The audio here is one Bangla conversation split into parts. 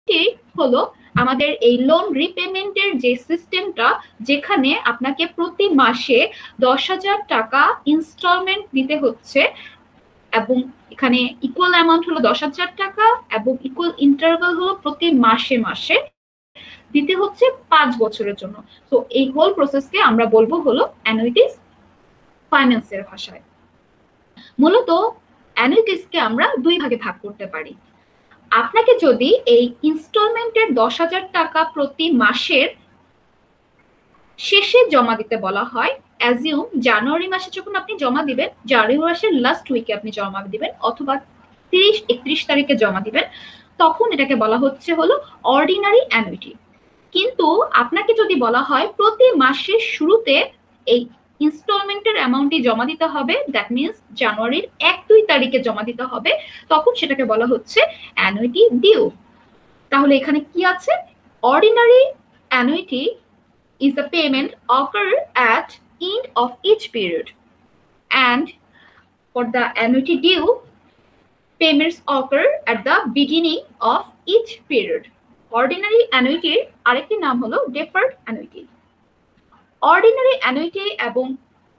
অ্যানুইটি হলো আমাদের এই লোন রিপেমেন্টের যে সিস্টেমটা, যেখানে আপনাকে প্রতি মাসে 10,000 টাকা ইনস্টলমেন্ট দিতে হচ্ছে, এবং এখানে ইকুয়াল অ্যামাউন্ট হলো 10,000 টাকা এবং ইকুয়াল ইন্টারভাল হলো প্রতি মাসে মাসে দিতে হচ্ছে 5 বছরের জন্য। তো এই হোল প্রসেসকে আমরা বলবো হলো অ্যানুইটিস ফাইন্যান্সের ভাষায়। মূলত অ্যানুইটিসকে আমরা দুই ভাগে ভাগ করতে পারি। আপনাকে যদি এই ইনস্টলমেন্টের 10,000 টাকা প্রতি মাসের শেষে জমা দিতে বলা হয়, অ্যাজিউম জানুয়ারি মাসে যখন আপনি জমা দিবেন, জানুয়ারি মাসের লাস্ট উইকে আপনি জমা দিবেন অথবা 30-31 তারিখে জমা দিবেন, তখন এটাকে বলা হচ্ছে হলো অর্ডিনারি অ্যানুইটি। কিন্তু আপনাকে যদি বলা হয় প্রতি মাসের শুরুতে এই ইনস্টলমেন্টের অ্যামাউন্টটি জমা দিতে হবে, দ্যাট মিনস জানুয়ারির 1-2 তারিখে জমা দিতে হবে, তখন সেটাকে বলা হচ্ছে অ্যানুইটি ডিউ। তাহলে এখানে কি আছে? Ordinary annuity is the payment occur at end of each period, and for the annuity due, payments occur at the beginning of each period. Ordinary annuity আরেকটি নাম হলো deferred annuity. Ordinary annuity এবং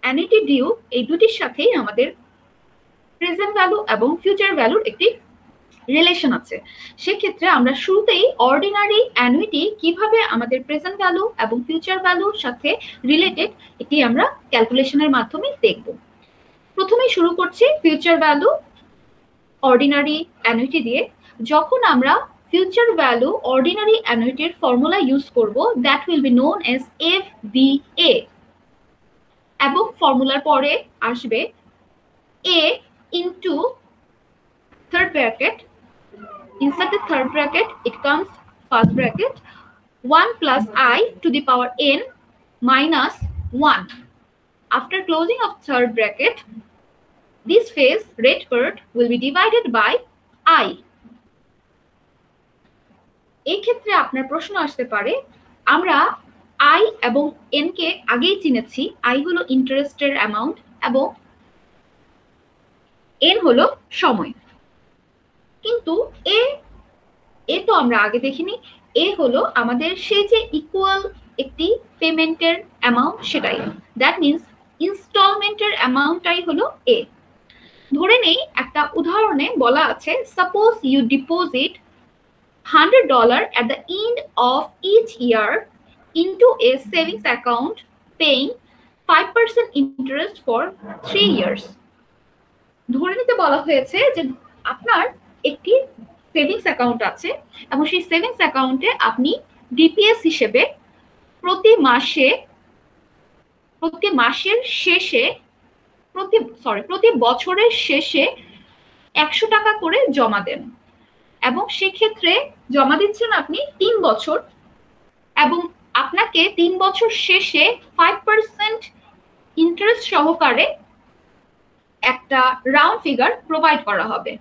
annuity due এই দুটির সাথেই আমাদের প্রেজেন্ট ভ্যালু এবং ফিউচার ভ্যালুর একটি রিলেশন আছে। সেক্ষেত্রে আমরা শুরুতেই অর্ডিনারি অ্যানুইটি কিভাবে আমাদের প্রেজেন্ট ভ্যালু এবং ফিউচার ভ্যালুর সাথে রিলেটেড, এটি আমরা ক্যালকুলেশনের মাধ্যমে দেখব। প্রথমেই শুরু করছি ফিউচার ভ্যালু অর্ডিনারি অ্যানুইটি দিয়ে। যখন আমরা ফিউচার ভ্যালু অর্ডিনারি অ্যানুইটির ফর্মুলা ইউজ করব, that will be known as FVA, এবং ফর্মুলার পরে আসবে A ইনটু third bracket. Inside the third bracket, it comes first bracket 1 plus I to the power n minus 1. After closing of third bracket, this phase rate part will be divided by I. এই ক্ষেত্রে আপনার প্রশ্ন আসতে পারে, আমরা I এবং n কে আগেই চিনেছি। I হলো ইন্টারেস্টের অ্যামাউন্ট এবং n হলো সময়, কিন্তু এ তো আমরা আগে দেখিনি। এ হলো আমাদের সেই যে ইকুয়াল একটি পেমেন্টের অ্যামাউন্ট, সেটাই। দ্যাট মিনস ইনস্টলমেন্টের অ্যামাউন্টটাই হলো এ। ধরে নেই একটা উদাহরণে বলা আছে, suppose you deposit $100 at the end of each year into a savings account paying 5% interest for 3 years. ধরে নিতে বলা হয়েছে যে আপনার একটি সেভিংস অ্যাকাউন্ট আছে এবং সেই সেভিংস অ্যাকাউন্টে আপনি ডিপিএস হিসেবে প্রতি বছরের শেষে 100 টাকা করে জমা দেন, এবং সেক্ষেত্রে জমা দিচ্ছেন আপনি 3 বছর, এবং আপনাকে 3 বছর শেষে 5% ইন্টারেস্ট সহকারে একটা রাউন্ড ফিগার প্রোভাইড করা হবে।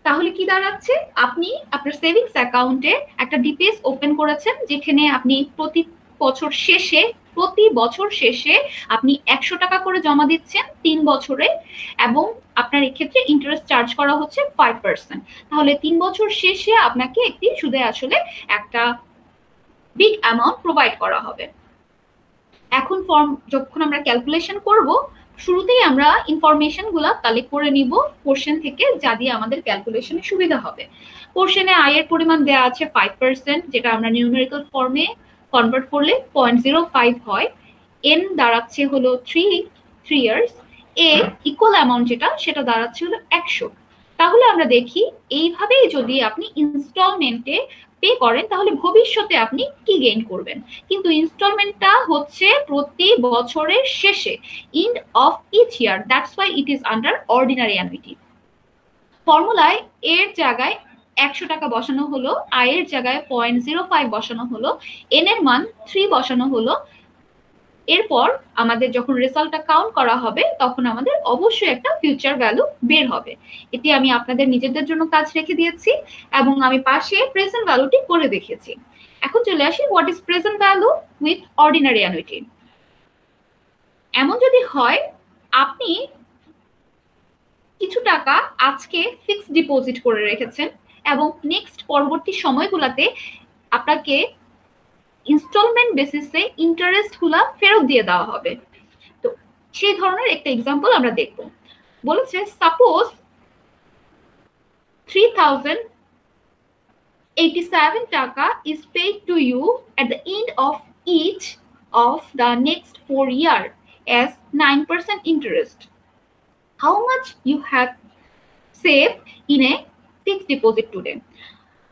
তাহলে কি দাঁড়াচ্ছে? আপনি আপনার সেভিংস অ্যাকাউন্টে একটা ডিপিএস ওপেন করেছেন, যেখানে আপনি প্রতি বছর শেষে আপনি 100 টাকা করে জমা দিচ্ছেন 3 বছরে, এবং আপনার এক্ষেত্রে ইন্টারেস্ট চার্জ করা হচ্ছে 5%। তাহলে 3 বছর শেষে আপনাকে একটি সুদে আসলে একটা বিগ অ্যামাউন্ট প্রোভাইড করা হবে। এখন যখন আমরা ক্যালকুলেশন করব, শুরুতেই আমরা ইনফরমেশনগুলো কালেক্ট করে নিব কোশ্চেন থেকে, যা দিয়ে আমাদের ক্যালকুলেশনে সুবিধা হবে। কোশ্চেনে আয়ের পরিমাণ দেওয়া আছে 5%, যেটা আমরা নিউমেরিক্যাল ফর্মে কনভার্ট করলে 0.05 হয়। এন দাঁড়াচ্ছে হলো 3 ইয়ার্স। এ ইকুয়াল অ্যামাউন্ট সেটা দাঁড়াচ্ছে হলো 100। তাহলে আমরা দেখি, এইভাবেই যদি আপনি ইনস্টলমেন্টে পে করেন তাহলে ভবিষ্যতে আপনি কি গেইন করবেন। কিন্তু ইনস্টলমেন্টটা হচ্ছে প্রতি বছরের শেষে, end of each year, that's why it is under ordinary annuity. ফর্মুলায় এর জায়গায় 100 টাকা বসানো হলো, আয়ের জায়গায় 0.05 বসানো হলো, এন এর মান 3 বসানো হলো। এরপর আমাদের যখন রেজাল্টটা কাউন্ট করা হবে, তখন আমাদের অবশ্যই একটা ফিউচার ভ্যালু বের হবে। এটি আমি আপনাদের নিজেদের জন্য কাজ রেখে দিয়েছি, এবং আমি পাশে প্রেজেন্ট ভ্যালুটি করে দেখিয়েছি। এখন চলে আসি, what is present value with ordinary annuity. এমন যদি হয় আপনি কিছু টাকা আজকে ফিক্সড ডিপোজিট করে রেখেছেন, এবং নেক্সট পরবর্তী সময়গুলোতে আপনাকে ইনস্টলমেন্ট বেসিসে ইন্টারেস্ট গুলা ফেরত দিয়ে দেওয়া হবে। তো সেই ধরনের একটা এক্সাম্পল আমরা দেখব। বলেছে সাপোজ 3087 টাকা is paid to you at the end of each of the next 4 years as 9% interest. How much you have saved in a fixed deposit today?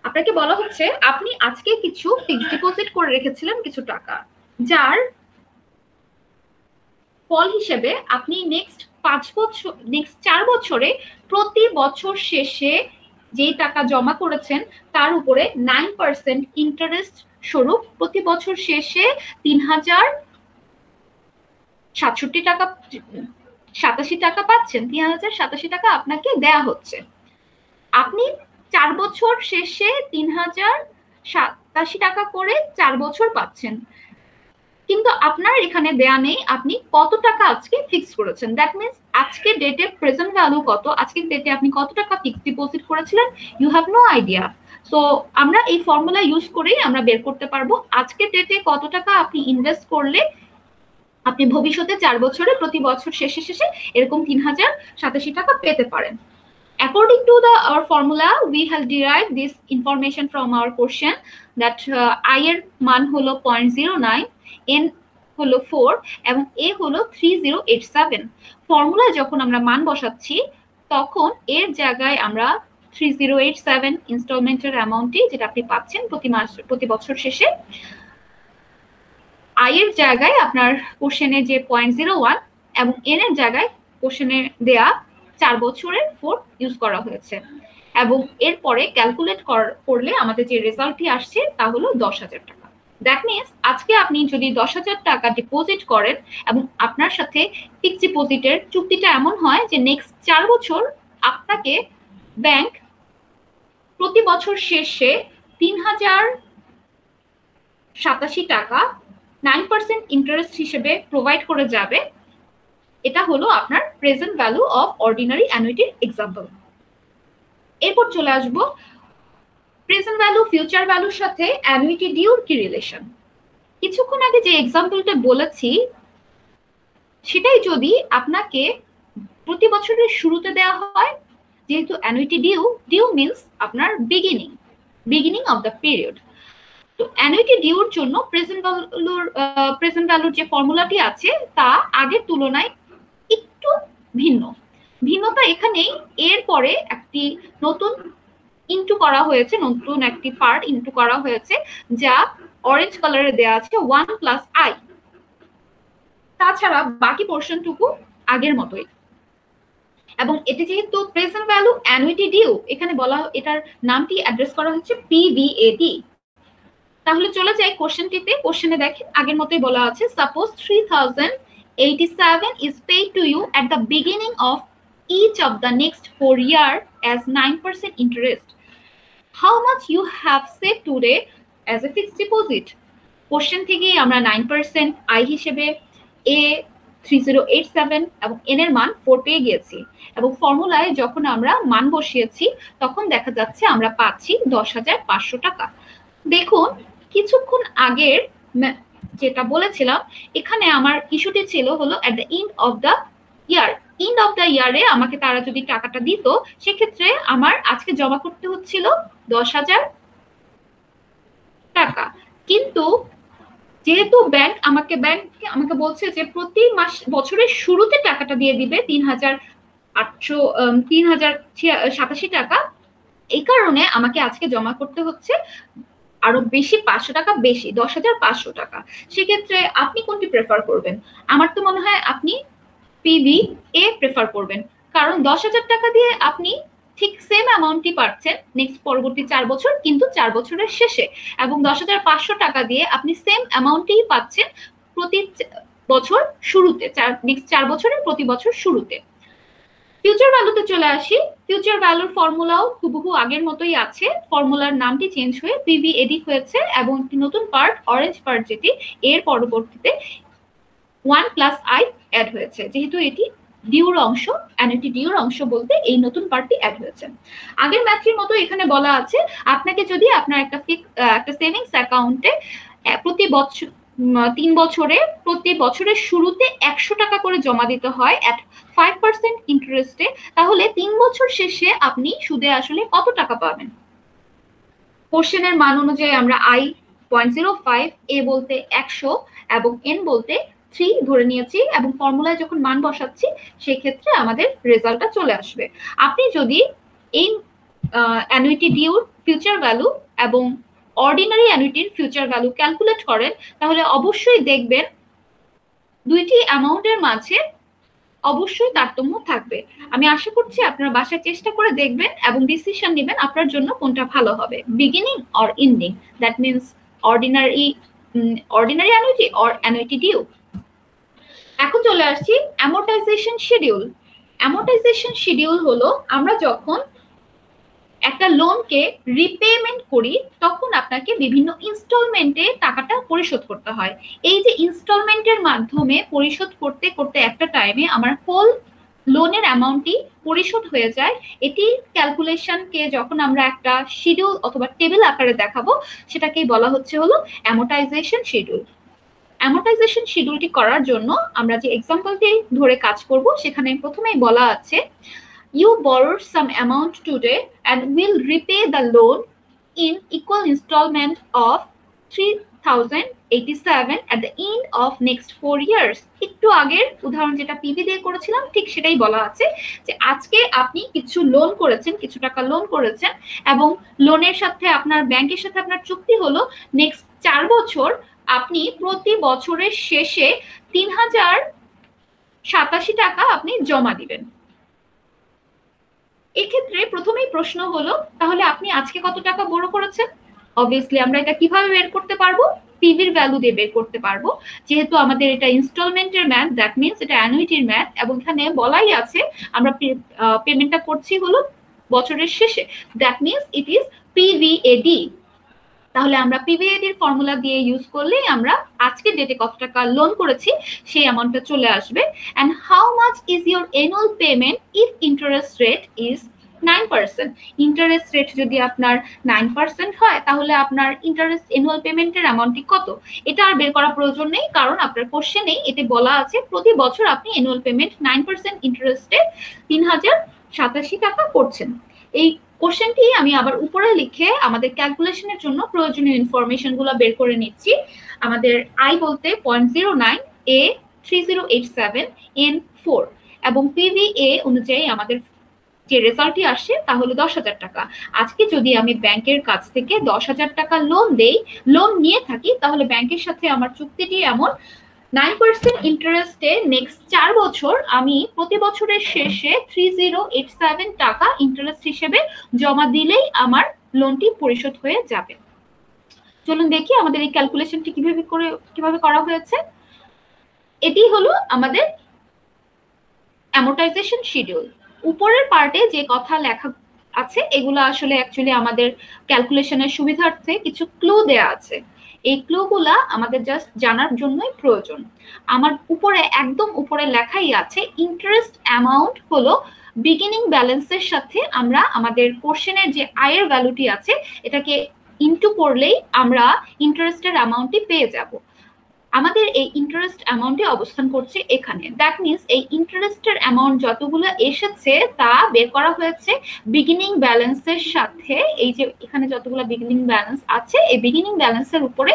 আপনাকে বলা হচ্ছে আপনি আজকে কিছু ফিক্সড ডিপোজিট করে রেখেছিলেন কিছু টাকা, যার ফল হিসেবে আপনি নেক্সট 4 বছরে প্রতি বছর শেষে যেই টাকা জমা করেছেন তার উপরে 9% ইন্টারেস্ট স্বরূপ প্রতি বছর শেষে 3087 টাকা 87 টাকা পাচ্ছেন। 3087 টাকা আপনাকে দেয়া হচ্ছে। আপনি 4 বছর শেষে 3087 টাকা করে 4 বছর পাচ্ছেন, কিন্তু আপনার এখানে দেয়া নেই আপনি কত টাকা আজকে ফিক্স করেছেন। দ্যাট মিনস আজকে ডেটে প্রেজেন্ট ভ্যালু কত, আজকের ডেটে আপনি কত টাকা ফিক্সড ডিপোজিট করেছিলেন, you have no idea. So আমরা এই ফর্মুলা ইউজ করেই আমরা বের করতে পারবো আজকের ডেটে কত টাকা আপনি ইনভেস্ট করলে আপনি ভবিষ্যতে 4 বছরে প্রতি বছর শেষে শেষে এরকম 3087 টাকা পেতে পারেন। According to our formula, we have derived this information from our question that I এর মান হলো 0.09, n হলো 4 এবং a হলো 3087। ফর্মুলায় যখন আমরা মান বসাচ্ছি তখন এর জায়গায় আমরা 3087 ইনস্টলমেন্টের অ্যামাউন্টটি যেটা আপনি পাচ্ছেন প্রতি বছর শেষে, i এর জায়গায় আপনার কোশ্চেনে যে 0.01 এবং n এর জায়গায় কোশ্চেনে দেয়া 4 বছরের 4 ইউজ করা হয়েছে এবং এরপরে ক্যালকুলেট করলে আমাদের যে রেজাল্টটি আসছে তা হলো 10,000 টাকা। দ্যাট মিনস আজকে আপনি যদি 10,000 টাকা ডিপোজিট করেন এবং আপনার সাথে ফিক্সড ডিপোজিটের চুক্তিটা এমন হয় যে নেক্সট 4 বছর আপনাকে ব্যাংক প্রতি বছর শেষে 3087 টাকা 9% ইন্টারেস্ট হিসেবে প্রোভাইড করে যাবে, এটা হলো আপনার প্রেজেন্ট ভ্যালু অফ অর্ডিনারি অ্যানুইটির এক্সাম্পল। এরপর চলে আসবো প্রেজেন্ট ভ্যালু ফিউচার ভ্যালুর সাথে অ্যানুইটি ডিউর কি রিলেশন। কিছুক্ষণ আগে যে এক্সাম্পলটা বলেছি সেটাই যদি আপনাকে প্রতি বছরের শুরুতে দেওয়া হয়, যেহেতু অ্যানুইটি ডিউ মিনস আপনার বিগিনিং অফ দ্য পিরিয়ড। তো অ্যানুইটি ডিউর জন্য প্রেজেন্ট ভ্যালুর যে ফর্মুলাটি আছে তা আগের তুলনায় একটু ভিন্নতা এখানেই, এর পরে একটি নতুন ইনটু করা হয়েছে, নতুন একটি পার্ট ইনটু করা হয়েছে যা অরেঞ্জ কালারে দেয়া আছে 1+i। তাছাড়া বাকি পোর্শনটুকু আগের মতোই। এবং এটি যেহেতু প্রেজেন্ট ভ্যালু অ্যানুইটি ডিউ, এখানে বলা এটার নামটি অ্যাড্রেস করা হচ্ছে পিভিএডি। তাহলে চলে যাই কোশ্চেনটিতে। কোশ্চেনে দেখেন আগের মতোই বলা আছে suppose 3087 is paid to you at the beginning of each of the next 4 years as 9% interest. How much you have saved today as a fixed deposit? Question থেকেই আমরা 9% i হিসেবে, a 3087 এবং n এর মান 4 পেয়ে গিয়েছি এবং ফর্মুলায় যখন আমরা মান বসিয়েছি তখন দেখা যাচ্ছে আমরা পাচ্ছি 10,500 টাকা। দেখুন কিছুক্ষণ আগের যেটা বলেছিলাম এখানে আমার ইস্যুটি ছিল হলো at the end of the ইয়ারে আমাকে তারা যদি টাকাটা দিত সেক্ষেত্রে আমার আজকে জমা করতে হচ্ছিল 10,000 টাকা, কিন্তু যেহেতু ব্যাংক আমাকে বলছে যে প্রতি বছরের শুরুতে টাকাটা দিয়ে দিবে 3087 টাকা, এই কারণে আমাকে আজকে জমা করতে হচ্ছে আরো বেশি 500 টাকা বেশি 10,500 টাকা। সেক্ষেত্রে আপনি কোনটি প্রেফার করবেন? আমার তো মনে হয় আপনি পিভিএ প্রেফার করবেন, কারণ 10,000 টাকা দিয়ে আপনি ঠিক সেম অ্যামাউন্টই পাচ্ছেন নেক্সট পরবর্তী 4 বছর, কিন্তু 4 বছরের শেষে, এবং 10,500 টাকা দিয়ে আপনি সেম অ্যামাউন্টই পাচ্ছেন প্রতি বছর শুরুতে, নেক্সট 4 বছরের প্রতি বছর শুরুতে। ফিউচার ভ্যালুতে চলে আসি। ফিউচার ভ্যালুর ফর্মুলাও হুবহু আগের মতোই আছে, ফর্মুলার নামটি চেঞ্জ হয়ে পিভিএডি হয়েছে এবং একটি নতুন পার্ট অরেঞ্জ পার্ট যেটি এর পরবর্তীতে 1+i অ্যাড হয়েছে, যেহেতু এটি ডিউর অংশ, অ্যানুইটি ডিউর অংশ বলতে এই নতুন পার্টটি অ্যাড হয়েছে। আগের ম্যাথটির মতো এখানে বলা আছে আপনাকে যদি আপনার একটা সেভিংস অ্যাকাউন্টে প্রতি বছর 3 বছরে প্রতি বছরের শুরুতে 100 টাকা করে জমা দিতে হয় অ্যাট 5% ইন্টারেস্টে, তাহলে 3 বছর শেষে আপনি সুদে আসলে কত টাকা পাবেন? কোশ্চেনের মান অনুযায়ী আমরা I 0.05, এ বলতে 100 এবং n বলতে 3 ধরে নিয়েছি, এবং ফর্মুলায় যখন মান বসাচ্ছি সেই ক্ষেত্রে আমাদের রেজাল্টটা চলে আসবে। আপনি যদি এই অ্যানুইটি ডিউর ফিউচার ভ্যালু এবং অর্ডিনারি অ্যানুইটির ফিউচার ভ্যালু ক্যালকুলেট করেন, তাহলে অবশ্যই দেখবেন দুইটি অ্যামাউন্টের মাঝে অবশ্যই তারতম্য থাকবে। আমি আশা করছি আপনারা বাসায় চেষ্টা করে দেখবেন এবং ডিসিশন নেবেন আপনার জন্য কোনটা ভালো হবে, beginning or ending, that means ordinary annuity or annuity due. এখন চলে আসছি অ্যামোর্টাইজেশন শিডিউল। অ্যামোর্টাইজেশন শিডিউল হলো আমরা যখন একটা লোনকে রিপেমেন্ট করি তখন আপনাকে বিভিন্ন ইনস্টলমেন্টে টাকাটা পরিশোধ করতে হয়। এই যে ইনস্টলমেন্টের মাধ্যমে পরিশোধ করতে করতে একটা টাইমে আমার হোল লোনের অ্যামাউন্টটি পরিশোধ হয়ে যায়, এটি ক্যালকুলেশনকে যখন আমরা একটা শিডিউল অথবা টেবিল আকারে দেখাবো সেটাকেই বলা হচ্ছে হলো অ্যামোর্টাইজেশন শিডিউল। অ্যামোর্টাইজেশন শিডিউলটি করার জন্য আমরা যে এক্সাম্পলটি ধরে কাজ করব সেখানে প্রথমেই বলা আছে you borrowed some amount today and will repay the loan in equal installment of 3087 at the end of next 4 years. একটু আগের উদাহরণ যেটা পিবি দিয়ে করেছিলাম ঠিক সেটাই বলা আছে যে আজকে আপনি কিছু লোন করেছেন, কিছু টাকা লোন করেছেন এবং লোনের সাথে আপনার ব্যাংকের সাথে আপনার চুক্তি হলো নেক্সট 4 বছর আপনি প্রতি বছরের শেষে 3087 টাকা আপনি জমা দিবেন। এক্ষেত্রে প্রথমেই প্রশ্ন হলো তাহলে আপনি আজকে কত টাকা বড় করেছেন? অবভিয়াসলি আমরা এটা কিভাবে বের করতে পারবো? পিভির ভ্যালু দিয়ে বের করতে পারবো, যেহেতু আমাদের এটা ইনস্টলমেন্টের ম্যাথ, দ্যাট মিন্স এটা অ্যানুইটির ম্যাথ এবং এখানে বলাই আছে আমরা পেমেন্টটা করছি হলো বছরের শেষে, দ্যাট মিন্স ইট ইজ পিভিএডি। তাহলে আমরা পিভিএডির ফর্মুলা দিয়ে ইউজ করলেই আমরা আজকের ডেটে কত টাকা লোন করেছি সেই অ্যামাউন্টটা চলে আসবে। And how much is your annual payment if interest rate is 9%। Interest rate যদি আপনার 9% হয় তাহলে আপনার ইন্টারেস্ট অ্যানুয়াল পেমেন্টের অ্যামাউন্টটি কত? এটা আর বের করা প্রয়োজন নেই, কারণ আপনার কোশ্চেনেই এতে বলা আছে প্রতি বছর আপনি অ্যানুয়াল পেমেন্ট 9% ইন্টারেস্টে 3087 টাকা করছেন। এই কোশ্চেনটি আমি আবার উপরে লিখে আমাদের ক্যালকুলেশনের জন্য প্রয়োজনীয় ইনফরমেশন গুলো বের করে নিচ্ছি। আমাদের আই বলতে 0.09, এ 3087, এন 4 এবং পিভিএ অনুযায়ী আমাদের যে রেজাল্টটি আসে তা হলো 10,000 টাকা। আজকে যদি আমি ব্যাংকের কাছ থেকে 10,000 টাকা লোন নিয়ে থাকি তাহলে ব্যাংকের সাথে আমার চুক্তিটি এমন 9% ইন্টারেস্টে নেক্সট 4 বছর আমি প্রতি বছরের শেষে 3087 টাকা ইন্টারেস্ট হিসেবে জমা দিলেই আমার লোনটি পরিশোধ হয়ে যাবে। চলুন দেখি আমাদের এই ক্যালকুলেশনটি কিভাবে করা হয়েছে। এটি হলো আমাদের অ্যামোর্টাইজেশন শিডিউল। উপরের পার্টে যে কথা লেখা আছে এগুলো আসলে অ্যাকচুয়ালি আমাদের ক্যালকুলেশনের সুবিধার্থে কিছু ক্লু দেয়া আছে। এই ক্লুগুলা আমাদের জাস্ট জানার জন্যই প্রয়োজন। আমার একদম উপরে লেখাই আছে ইন্টারেস্ট অ্যামাউন্ট হলো বিগিনিং ব্যালেন্সের সাথে আমরা আমাদের কোশ্চেনের যে আয়ের ভ্যালুটি আছে এটাকে ইনটু করলেই আমরা ইন্টারেস্টের অ্যামাউন্টটি পেয়ে যাব। আমাদের এই ইন্টারেস্ট অ্যামাউন্টে অবস্থান করছে এখানে, দ্যাট মিন্স এই ইন্টারেস্টের অ্যামাউন্ট যতগুলো এসেছে তা বের করা হয়েছে বিগিনিং ব্যালেন্সের সাথে। এই যে এখানে যতগুলো বিগিনিং ব্যালেন্স আছে এই বিগিনিং ব্যালেন্সের উপরে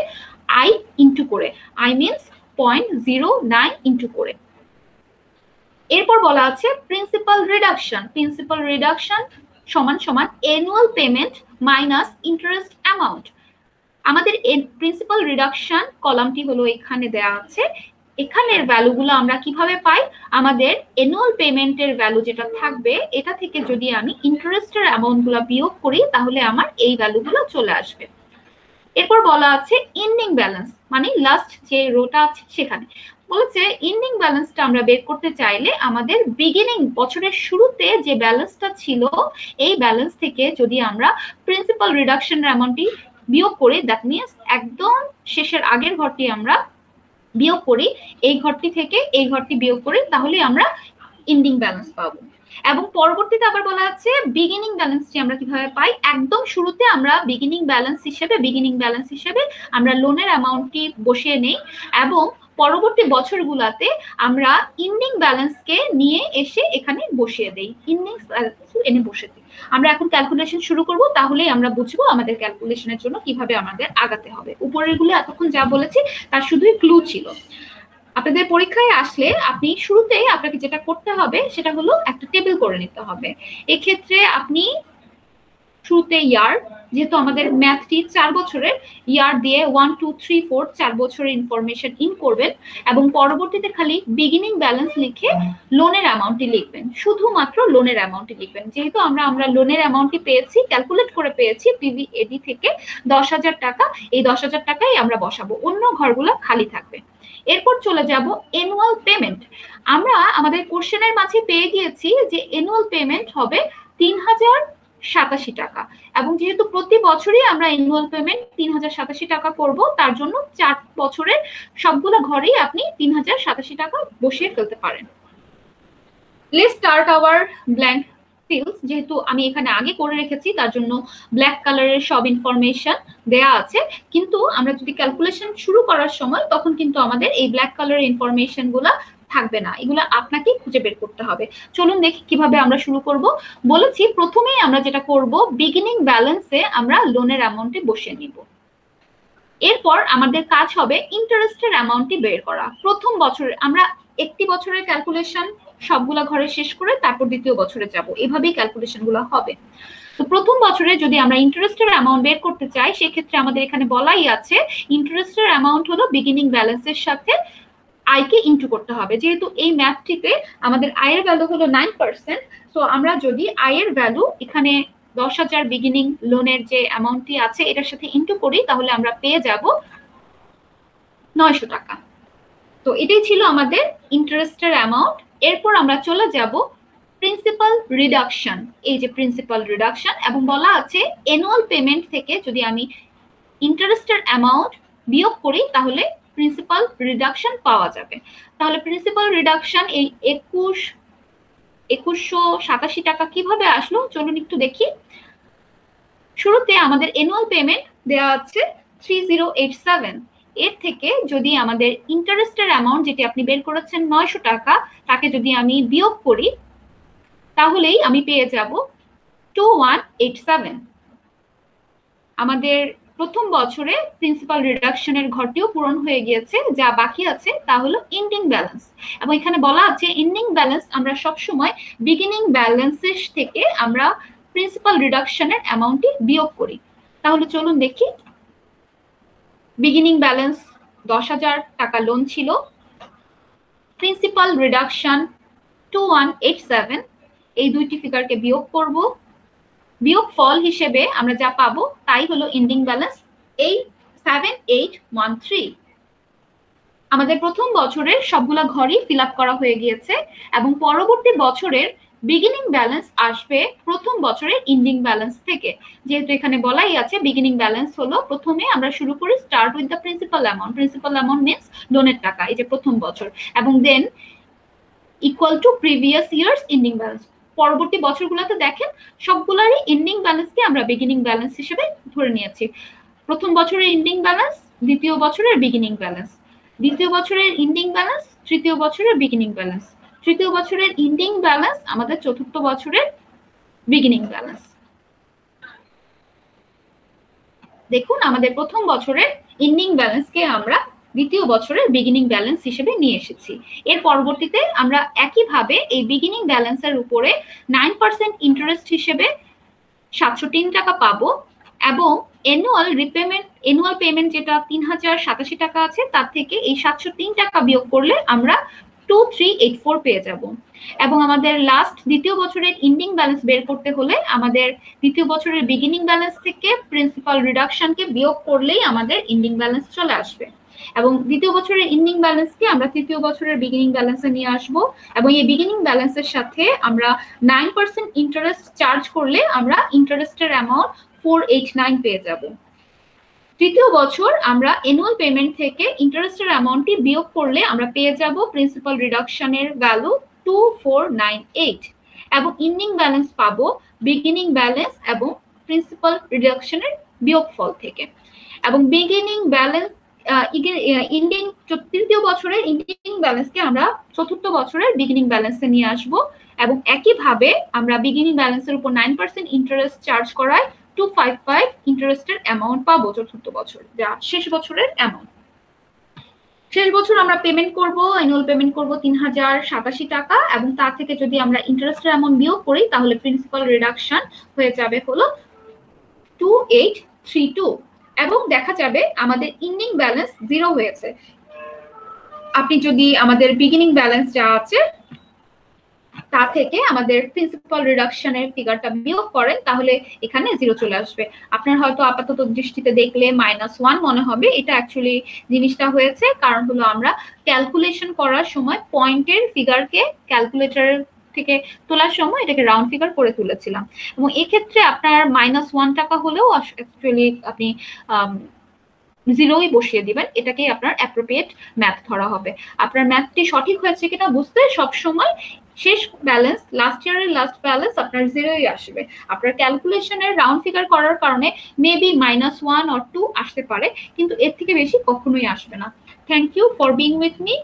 আই ইনটু করে, আই মিন্স 0.09 ইনটু করে। এরপর বলা আছে প্রিন্সিপাল রিডাকশন সমান সমান annual payment minus interest amount. আমাদের প্রিন্সিপাল রিডাকশন কলামটি হলো এখানে দেয়া আছে। এখানের ভ্যালুগুলো আমরা কিভাবে পাই? আমাদের অ্যানুয়াল পেমেন্টের ভ্যালু যেটা থাকবে এটা থেকে যদি আমি ইন্টারেস্টের অ্যামাউন্টগুলো বিয়োগ করি তাহলে আমার এই ভ্যালুগুলো চলে আসবে। এরপর বলা আছে এন্ডিং ব্যালেন্স, মানে লাস্ট যে রোটা আছে সেখানে বলেছে এন্ডিং ব্যালেন্সটা আমরা বের করতে চাইলে আমাদের বিগিনিং বছরের শুরুতে যে ব্যালেন্সটা ছিল এই ব্যালেন্স থেকে যদি আমরা প্রিন্সিপাল রিডাকশনের অ্যামাউন্টটি বিয়োগ করি, দ্যাট মিন্স একদম শেষের আগের ঘরটি আমরা বিয়োগ করি, এই ঘরটি থেকে এই ঘরটি বিয়োগ করি, তাহলে আমরা এন্ডিং ব্যালেন্স পাবো। এবং পরবর্তীতে আবার বলা আছে বিগিনিং ব্যালেন্সটি আমরা কিভাবে পাই। একদম শুরুতে আমরা বিগিনিং ব্যালেন্স হিসেবে আমরা লোনের অ্যামাউন্টটি বসিয়ে নেই এবং পরবর্তী বছরগুলোতে আমরা এন্ডিং ব্যালেন্সকে নিয়ে এসে এখানে বসিয়ে দেই, এন্ডিং ব্যালেন্স এনে বসে দিই। আমরা এখন ক্যালকুলেশন শুরু করব, তাহলেই আমরা বুঝবো আমাদের ক্যালকুলেশনের জন্য কিভাবে আমাদের আগাতে হবে। উপরের গুলো এতক্ষণ যা বলেছি তার শুধুই ক্লু ছিল। আপনাদের পরীক্ষায় আসলে আপনি শুরুতেই আপনাকে যেটা করতে হবে সেটা হলো একটা টেবিল করে নিতে হবে। এক্ষেত্রে আপনি শুরুতে ইয়ার, যেহেতু আমাদের ম্যাথটি 4 বছরের, ইয়ার দিয়ে 1 2 3 4 4 বছরের ইনফরমেশন ইন করবেন এবং পরবর্তীতে খালি বিগিনিং ব্যালেন্স লিখে লোনের অ্যামাউন্টটি লিখবেন, শুধুমাত্র লোনের অ্যামাউন্টটি লিখবেন। যেহেতু আমরা লোনের অ্যামাউন্টটি পেয়েছি, ক্যালকুলেট করে পেয়েছি পিভিএডি থেকে 10,000 টাকা, এই 10,000 টাকাই আমরা বসাবো, অন্য ঘরগুলো খালি থাকবে। এরপর চলে যাব অ্যানুয়াল পেমেন্ট। আমরা আমাদের কোশ্চেনের মাঝে পেয়ে গিয়েছি যে অ্যানুয়াল পেমেন্ট হবে 3,087 টাকা এবং যেহেতু প্রতি বছরই আমরা অ্যানুয়াল পেমেন্ট 3,087 টাকা করব, তার জন্য 4 বছরের সবগুলো ঘরেই আপনি 3,087 টাকা বসিয়ে ফেলতে পারেন। Let's start our blank fields. যেহেতু আমি এখানে আগে করে রেখেছি তার জন্য ব্ল্যাক কালারের সব ইনফরমেশন দেয়া আছে, কিন্তু আমরা যদি ক্যালকুলেশন শুরু করার সময় তখন কিন্তু আমাদের এই ব্ল্যাক কালারের ইনফরমেশন গুলা থাকবে না, এগুলো আপনাকে খুঁজে বের করতে হবে। চলুন দেখি কিভাবে আমরা শুরু করব। বলেছি প্রথমেই আমরা যেটা করব, বিগিনিং ব্যালেন্সে আমরা লোনের অ্যামাউন্টে বসিয়ে নিব। এরপর আমাদের কাজ হবে ইন্টারেস্টের অ্যামাউন্টটি বের করা। প্রথম বছরে আমরা একটি বছরের ক্যালকুলেশন সবগুলা ঘরে শেষ করে তারপর দ্বিতীয় বছরে যাব, এভাবেই ক্যালকুলেশন গুলো হবে। তো প্রথম বছরে যদি আমরা ইন্টারেস্টের অ্যামাউন্ট বের করতে চাই, সেক্ষেত্রে আমাদের এখানে বলাই আছে ইন্টারেস্টের অ্যামাউন্ট হলো বিগিনিং ব্যালেন্সের সাথে আয়কে ইনটু করতে হবে। যেহেতু এই ম্যাথটিতে আমাদের আয়ের ভ্যালু হলো 9%, সো আমরা যদি আয়ের ভ্যালু এখানে 10,000 বিগিনিং লোনের যে অ্যামাউন্টটি আছে এটার সাথে ইনটু করি, তাহলে আমরা পেয়ে যাব 900 টাকা। তো এটাই ছিল আমাদের ইন্টারেস্টের অ্যামাউন্ট। এরপর আমরা চলে যাব প্রিন্সিপাল রিডাকশন। এই যে প্রিন্সিপাল রিডাকশন, এবং বলা আছে অ্যানুয়াল পেমেন্ট থেকে যদি আমি ইন্টারেস্টের অ্যামাউন্ট বিয়োগ করি তাহলে প্রিন্সিপাল রিডাকশন পাওয়া যাবে। তাহলে প্রিন্সিপাল রিডাকশন এই 2187 টাকা কিভাবে আসলো চলুন একটু দেখি। শুরুতে আমাদের অ্যানুয়াল পেমেন্ট দেওয়া আছে 3087, এর থেকে যদি আমাদের ইন্টারেস্টের অ্যামাউন্ট যেটি আপনি বের করেছেন 900 টাকা, তাকে যদি আমি বিয়োগ করি তাহলেই আমি পেয়ে যাব 2187। আমাদের প্রথম বছরে প্রিন্সিপাল রিডাকশনের ঘরটিও পূরণ হয়ে গিয়েছে, যা বাকি আছে তা হলো এন্ডিং ব্যালেন্স। এবং এখানে বলা আছে এন্ডিং ব্যালেন্স আমরা সবসময় বিগিনিং ব্যালেন্সের থেকে আমরা প্রিন্সিপাল রিডাকশনের অ্যামাউন্টটি বিয়োগ করি। তাহলে চলুন দেখি। বিগিনিং ব্যালেন্স 10,000 টাকা লোন ছিল, প্রিন্সিপাল রিডাকশন 2187, এই দুইটি ফিগারকে বিয়োগ করব। বিয়োগ ফল হিসেবে আমরা যা পাবো তাই হলো এন্ডিং ব্যালেন্স 87813। আমাদের প্রথম বছরের সবগুলা ঘরই ফিল আপ করা হয়ে গিয়েছে এবং পরবর্তী বছরের বিগিনিং ব্যালেন্স আসবে প্রথম বছরের এন্ডিং ব্যালেন্স থেকে। যেহেতু এখানে বলাই আছে বিগিনিং ব্যালেন্স হলো, প্রথমে আমরা শুরু করি start with the principal amount. Principal amount means লোনের টাকা, এই যে প্রথম বছর, এবং than equal to previous years ending balance. পরবর্তী বছরগুলোতে দেখেন সবগুলারই এন্ডিং ব্যালেন্সকে আমরা বিগিনিং ব্যালেন্স হিসেবে ধরে নিয়েছি। প্রথম বছরের এন্ডিং ব্যালেন্স, দ্বিতীয় বছরের বিগিনিং ব্যালেন্স, দ্বিতীয় বছরের এন্ডিং ব্যালেন্স, তৃতীয় বছরের বিগিনিং ব্যালেন্স, তৃতীয় বছরের এন্ডিং ব্যালেন্স, আমাদের চতুর্থ বছরের বিগিনিং ব্যালেন্স। দেখুন আমাদের প্রথম বছরের এন্ডিং ব্যালেন্সকে আমরা দ্বিতীয় বছরের বিগিনিং ব্যালেন্স হিসেবে নিয়ে এসেছি। এর পরবর্তীতে আমরা একইভাবে এই বিগিনিং ব্যালেন্সের উপরে 9% ইন্টারেস্ট হিসেবে 703 টাকা পাবো এবং অ্যানুয়াল পেমেন্ট যেটা 3,087 টাকা আছে তার থেকে এই 703 টাকা বিয়োগ করলে আমরা 2384 পেয়ে যাব। এবং আমাদের লাস্ট দ্বিতীয় বছরের এন্ডিং ব্যালেন্স বের করতে হলে আমাদের দ্বিতীয় বছরের বিগিনিং ব্যালেন্স থেকে প্রিন্সিপাল রিডাকশনকে বিয়োগ করলেই আমাদের এন্ডিং ব্যালেন্স চলে আসবে। এবং দ্বিতীয় বছরের এন্ডিং ব্যালেন্সকে আমরা তৃতীয় বছরের বিগিনিং ব্যালেন্সে নিয়ে আসবো এবং এই বিগিনিং ব্যালেন্সের সাথে আমরা 9% ইন্টারেস্ট চার্জ করলে আমরা ইন্টারেস্টের অ্যামাউন্ট 489 পেয়ে যাব। তৃতীয় বছর আমরা অ্যানুয়াল পেমেন্ট থেকে ইন্টারেস্টের অ্যামাউন্টটি বিয়োগ করলে আমরা পেয়ে যাব প্রিন্সিপাল রিডাকশনের ভ্যালু 2498 এবং ইন্ডিং ব্যালেন্স পাবো বিগিনিং ব্যালেন্স এবং প্রিন্সিপাল রিডাকশনের বিয়োগফল থেকে। এবং বিগিনিং ব্যালেন্স ইন্ডিং তৃতীয় বছরের ইন্ডিং ব্যালেন্সকে আমরা চতুর্থ বছরের বিগিনিং ব্যালেন্সে নিয়ে আসব এবং একইভাবে আমরা বিগিনিং ব্যালেন্সের উপর 9% ইন্টারেস্ট চার্জ করায় 255 ইন্টারেস্টের অ্যামাউন্ট পাবো চতুর্থ বছর, যা শেষ বছরের অ্যামাউন্ট। শেষ বছর আমরা পেমেন্ট করব, অ্যানুয়াল পেমেন্ট করব 3087 টাকা এবং তার থেকে যদি আমরা ইন্টারেস্টের অ্যামাউন্ট বিয়োগ করি তাহলে প্রিন্সিপাল রিডাকশন হয়ে যাবে হলো 2832 এবং দেখা যাবে আমাদের ইন্ডিং ব্যালেন্স 0 হয়েছে। আপনি যদি আমাদের বিগিনিং ব্যালেন্স যা আছে তা থেকে আমাদের প্রিন্সিপাল রিডাকশনের ফিগারটা বিয়োগ করেন তাহলে এখানে 0 চলে আসবে। আপনার হয়তো আপাতত দৃষ্টিতে দেখলে -1 মনে হবে, এটা অ্যাকচুয়ালি জিনিসটা হয়েছে কারণ হলো আমরা ক্যালকুলেশন করার সময় পয়েন্টের ফিগারকে ক্যালকুলেটরের থেকে তোলার সময় এটাকে রাউন্ড ফিগার করে তুলেছিলাম এবং এক্ষেত্রে আপনার -1 টাকা হলেও অ্যাকচুয়ালি আপনি 0ই বসিয়ে দিবেন, এটাকেই আপনার অ্যাপ্রোপ্রিয়েট ম্যাথ ধরা হবে। আপনার ম্যাথটি সঠিক হয়েছে কিনা বুঝতে সবসময় শেষ ব্যালেন্স লাস্ট ইয়ারের লাস্ট ব্যালেন্স আপনার 0ই আসবে। আপনার ক্যালকুলেশনের রাউন্ড ফিগার করার কারণে মেবি -1 or 2 আসতে পারে, কিন্তু এর থেকে বেশি কখনোই আসবে না। Thank you for being with me.